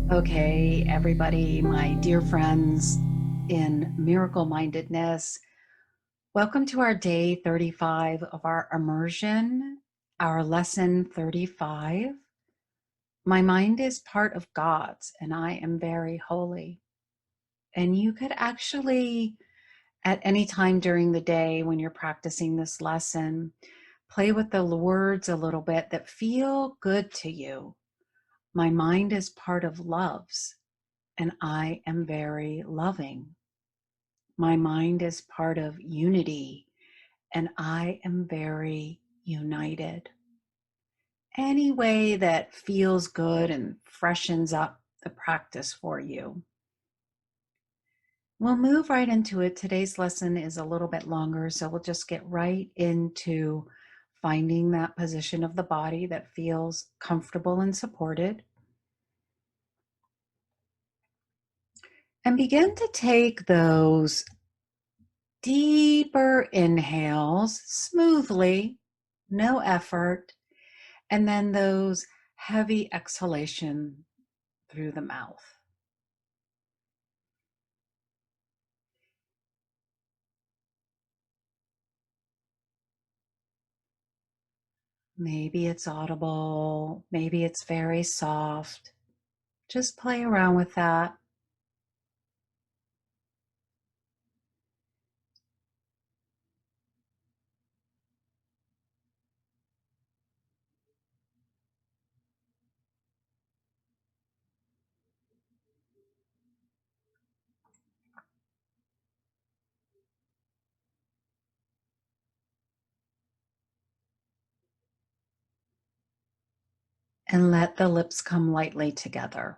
Okay, everybody, my dear friends in miracle mindedness, welcome to our day 35 of our immersion, our lesson 35. My mind is part of God's, and I am very holy. And you could actually, at any time during the day when you're practicing this lesson, play with the words a little bit that feel good to you. My mind is part of love's, and I am very loving. My mind is part of unity, and I am very united. Any way that feels good and freshens up the practice for you. We'll move right into it. Today's lesson is a little bit longer, so we'll just get right into finding that position of the body that feels comfortable and supported. And begin to take those deeper inhales smoothly, no effort, and then those heavy exhalation through the mouth. Maybe it's audible, maybe it's very soft. Just play around with that. And let the lips come lightly together.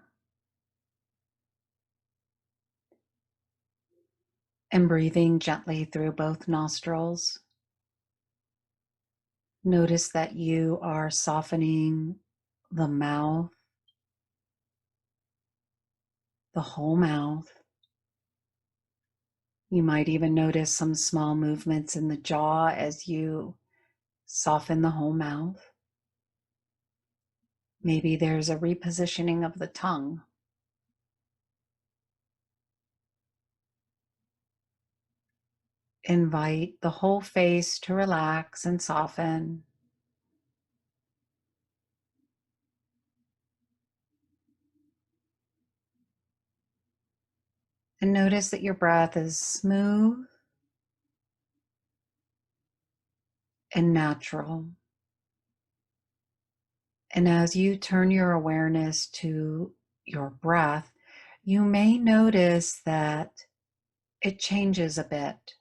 And breathing gently through both nostrils. Notice that you are softening the mouth, the whole mouth. You might even notice some small movements in the jaw as you soften the whole mouth. Maybe there's a repositioning of the tongue. Invite the whole face to relax and soften. And notice that your breath is smooth and natural. And as you turn your awareness to your breath, you may notice that it changes a bit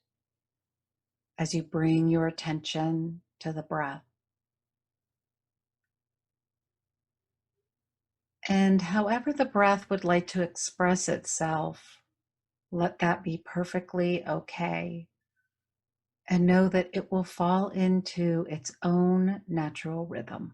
as you bring your attention to the breath. And however the breath would like to express itself, let that be perfectly okay. And know that it will fall into its own natural rhythm.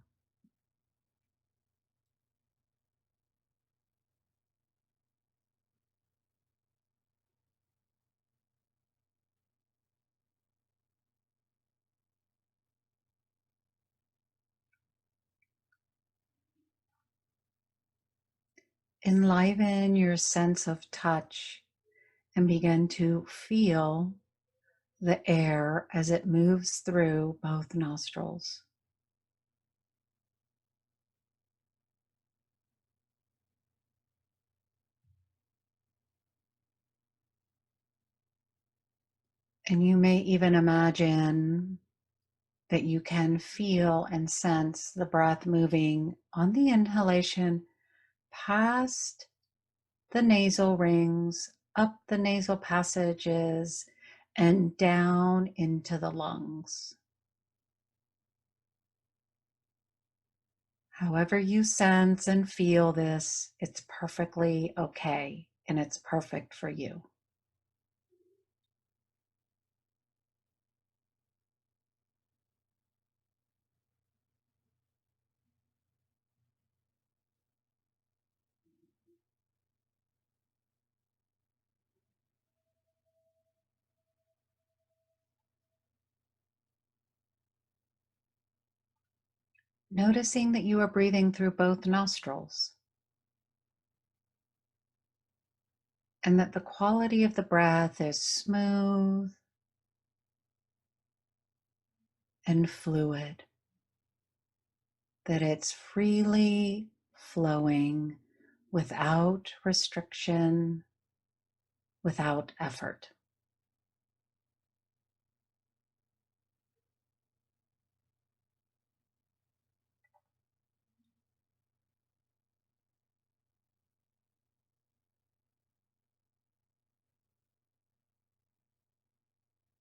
Enliven your sense of touch and begin to feel the air as it moves through both nostrils. And you may even imagine that you can feel and sense the breath moving on the inhalation past the nasal rings, up the nasal passages, and down into the lungs. However you sense and feel this, it's perfectly okay and it's perfect for you. Noticing that you are breathing through both nostrils. and that the quality of the breath is smooth and fluid, that it's freely flowing without restriction, without effort.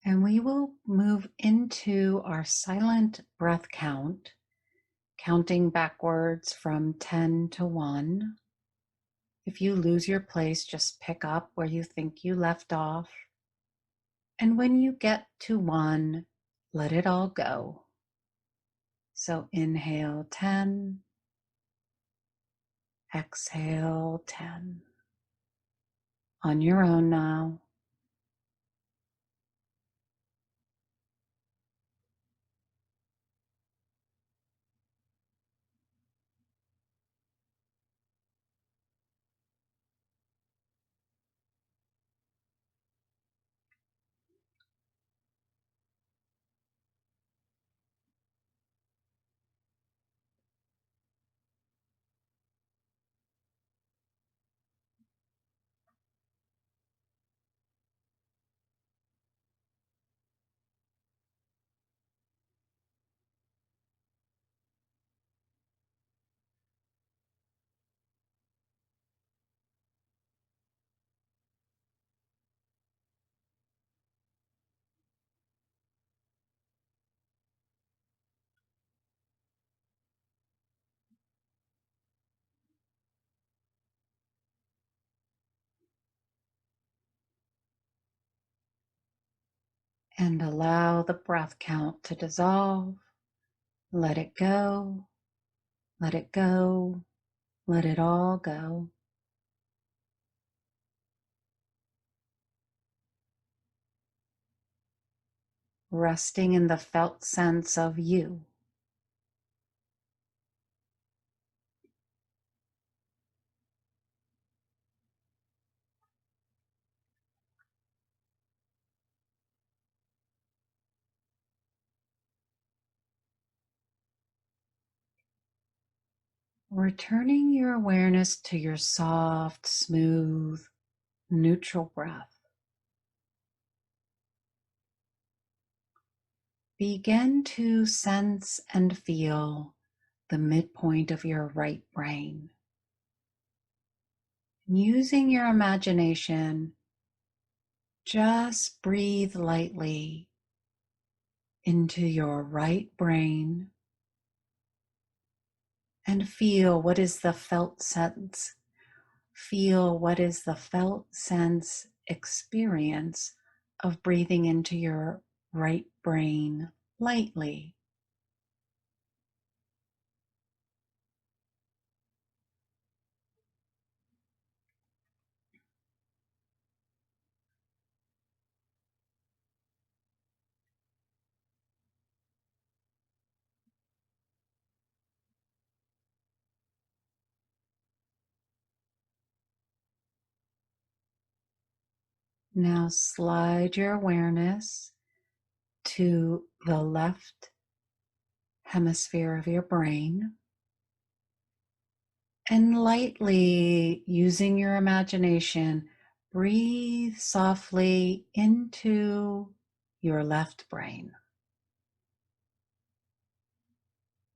And we will move into our silent breath count, counting backwards from 10 to 1. If you lose your place, just pick up where you think you left off. And when you get to 1, let it all go. So inhale 10, exhale 10. On your own now. And allow the breath count to dissolve. Let it go. Let it go. Let it all go. Resting in the felt sense of you. Returning your awareness to your soft, smooth, neutral breath. Begin to sense and feel the midpoint of your right brain. Using your imagination, just breathe lightly into your right brain and feel what is the felt sense. Feel what is the felt sense experience of breathing into your right brain lightly. Now slide your awareness to the left hemisphere of your brain and lightly, using your imagination, breathe softly into your left brain.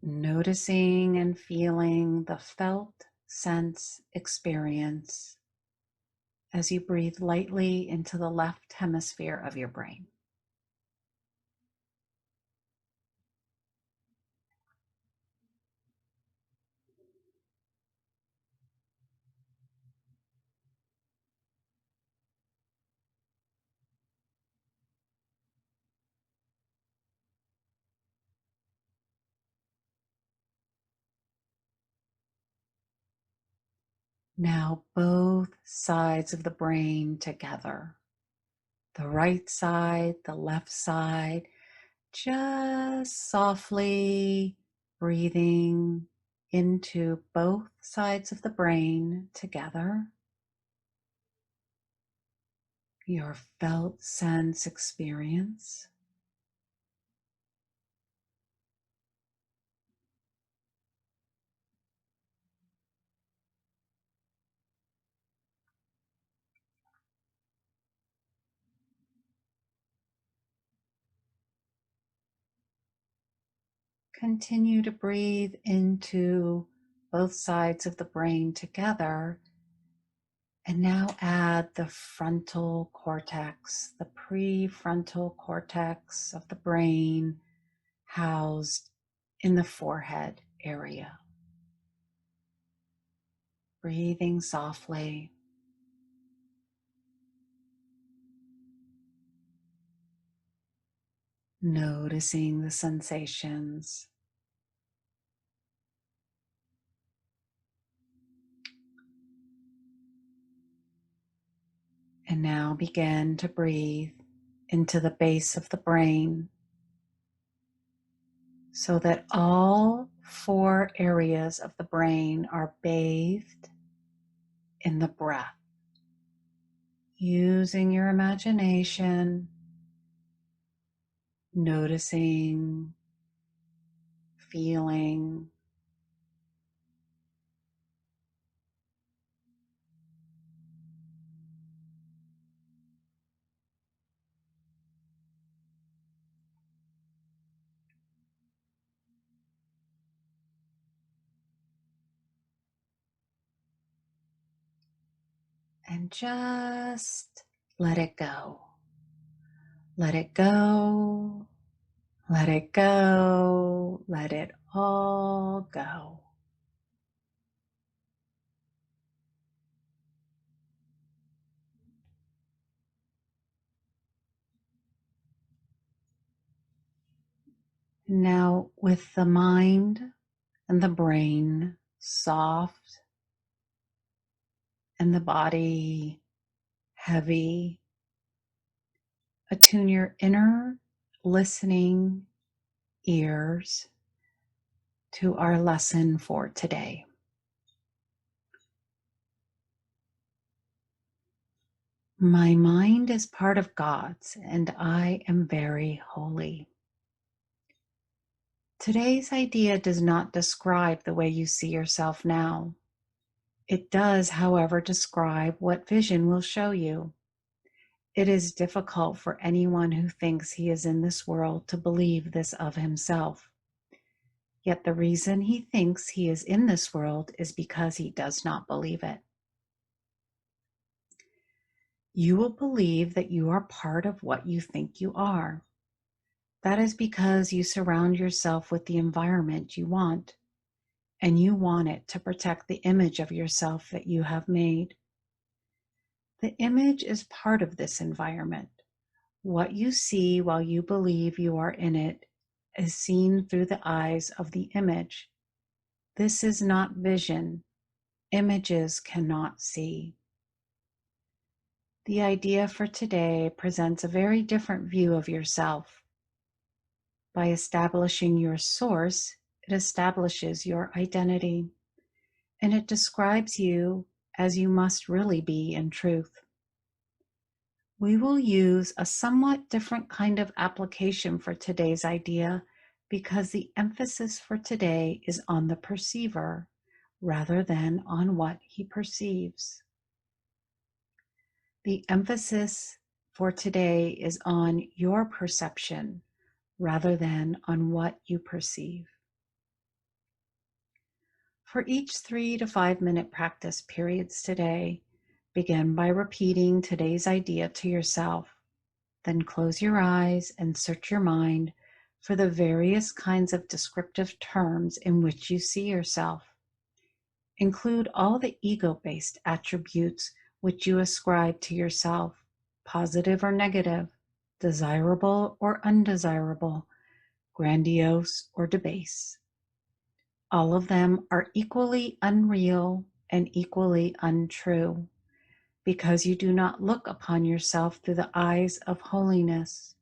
Noticing and feeling the felt sense experience as you breathe lightly into the left hemisphere of your brain. Now both sides of the brain together. The right side, the left side, just softly breathing into both sides of the brain together. your felt sense experience. Continue to breathe into both sides of the brain together. And now add the frontal cortex, the prefrontal cortex of the brain housed in the forehead area. Breathing softly. Noticing the sensations. And now begin to breathe into the base of the brain so that all 4 areas of the brain are bathed in the breath. Using your imagination, noticing, feeling, and just let it go. Let it go. Let it go. Let it all go. Now, with the mind and the brain soft and the body heavy, attune your inner listening ears to our lesson for today. My mind is part of God's, and I am very holy. Today's idea does not describe the way you see yourself now. It does, however, describe what vision will show you. It is difficult for anyone who thinks he is in this world to believe this of himself. Yet the reason he thinks he is in this world is because he does not believe it. You will believe that you are part of what you think you are. That is because you surround yourself with the environment you want, and you want it to protect the image of yourself that you have made. The image is part of this environment. What you see while you believe you are in it is seen through the eyes of the image. This is not vision. Images cannot see. The idea for today presents a very different view of yourself. By establishing your source, it establishes your identity, and it describes you as you must really be in truth. We will use a somewhat different kind of application for today's idea because the emphasis for today is on the perceiver rather than on what he perceives. The emphasis for today is on your perception rather than on what you perceive. For each 3 to 5 minute practice periods today, begin by repeating today's idea to yourself. Then close your eyes and search your mind for the various kinds of descriptive terms in which you see yourself. Include all the ego-based attributes which you ascribe to yourself, positive or negative, desirable or undesirable, grandiose or debased. All of them are equally unreal and equally untrue, because you do not look upon yourself through the eyes of holiness.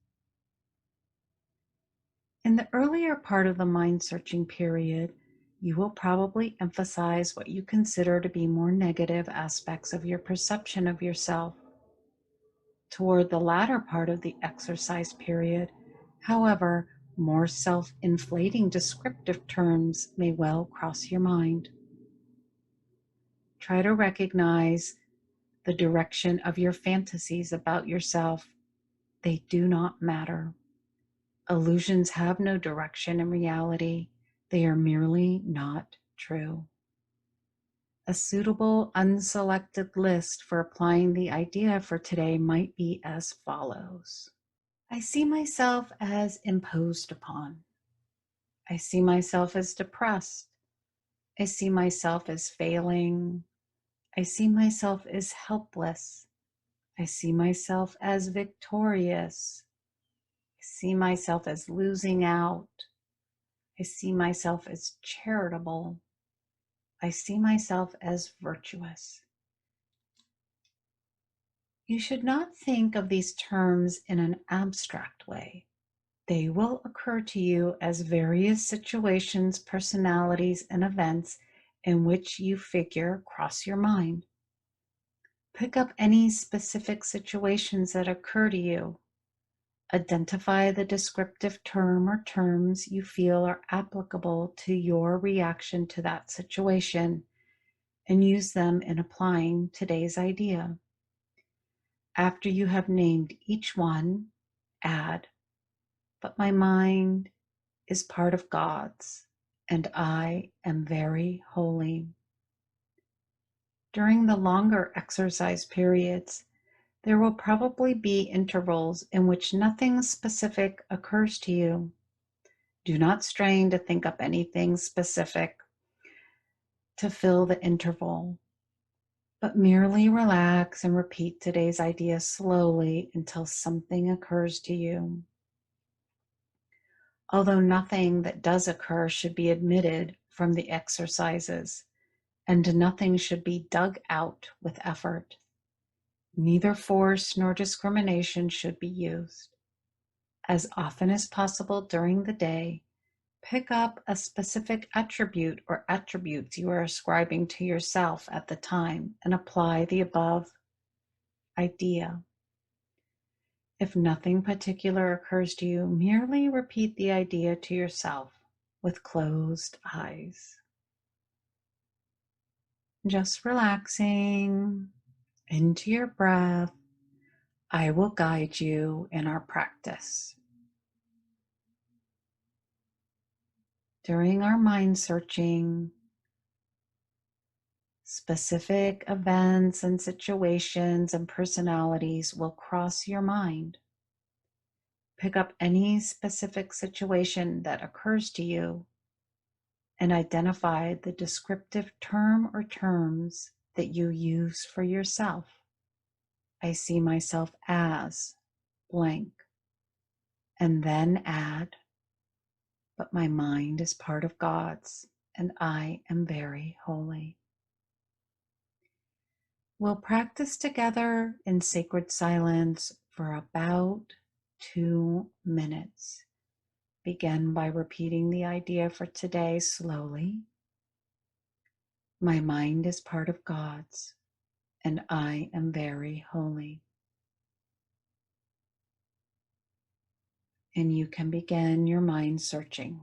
In the earlier part of the mind-searching period, you will probably emphasize what you consider to be more negative aspects of your perception of yourself. Toward the latter part of the exercise period, however, more self-inflating descriptive terms may well cross your mind. Try to recognize the direction of your fantasies about yourself. They do not matter. Illusions have no direction in reality. They are merely not true. A suitable unselected list for applying the idea for today might be as follows. I see myself as imposed upon. I see myself as depressed. I see myself as failing. I see myself as helpless. I see myself as victorious. I see myself as losing out. I see myself as charitable. I see myself as virtuous. You should not think of these terms in an abstract way. They will occur to you as various situations, personalities, and events in which you figure cross your mind. Pick up any specific situations that occur to you. Identify the descriptive term or terms you feel are applicable to your reaction to that situation and use them in applying today's idea. After you have named each one, add, but my mind is part of God's, and I am very holy. During the longer exercise periods, there will probably be intervals in which nothing specific occurs to you. Do not strain to think up anything specific to fill the interval, but merely relax and repeat today's idea slowly until something occurs to you. Although nothing that does occur should be omitted from the exercises, and nothing should be dug out with effort, neither force nor discrimination should be used. As often as possible during the day, pick up a specific attribute or attributes you are ascribing to yourself at the time and apply the above idea. If nothing particular occurs to you, merely repeat the idea to yourself with closed eyes. Just relaxing into your breath, I will guide you in our practice. During our mind searching, specific events and situations and personalities will cross your mind. Pick up any specific situation that occurs to you and identify the descriptive term or terms that you use for yourself. I see myself as blank, and then add, but my mind is part of God's, and I am very holy. We'll practice together in sacred silence for about 2 minutes. Begin by repeating the idea for today slowly. My mind is part of God's, and I am very holy. And you can begin your mind searching.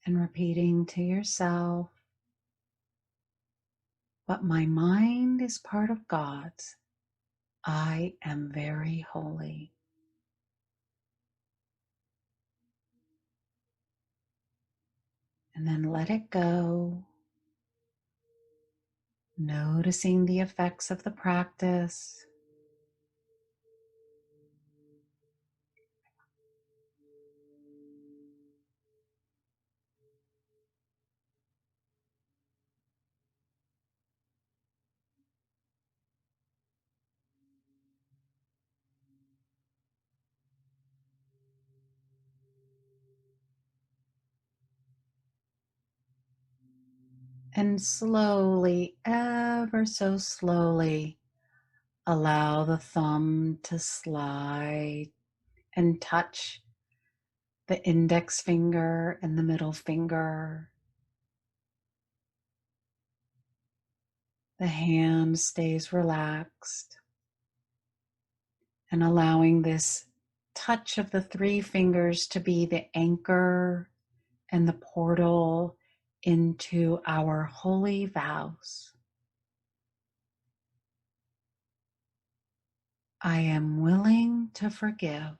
and repeating to yourself, but my mind is part of God's. I am very holy. And then let it go, noticing the effects of the practice. And slowly, ever so slowly, allow the thumb to slide and touch the index finger and the middle finger. The hand stays relaxed, and allowing this touch of the three fingers to be the anchor and the portal into our holy vows. I am willing to forgive.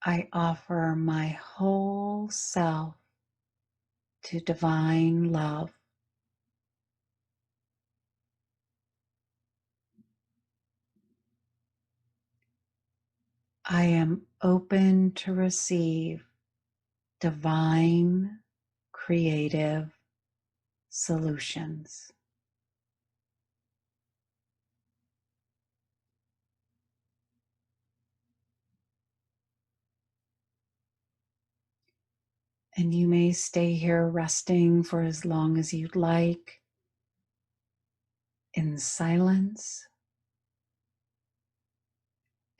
I offer my whole self to divine love. I am open to receive divine creative solutions. And you may stay here resting for as long as you'd like in silence.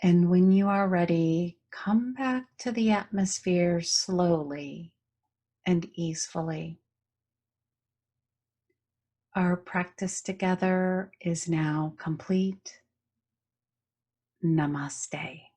And when you are ready, come back to the atmosphere slowly and easefully. Our practice together is now complete. Namaste.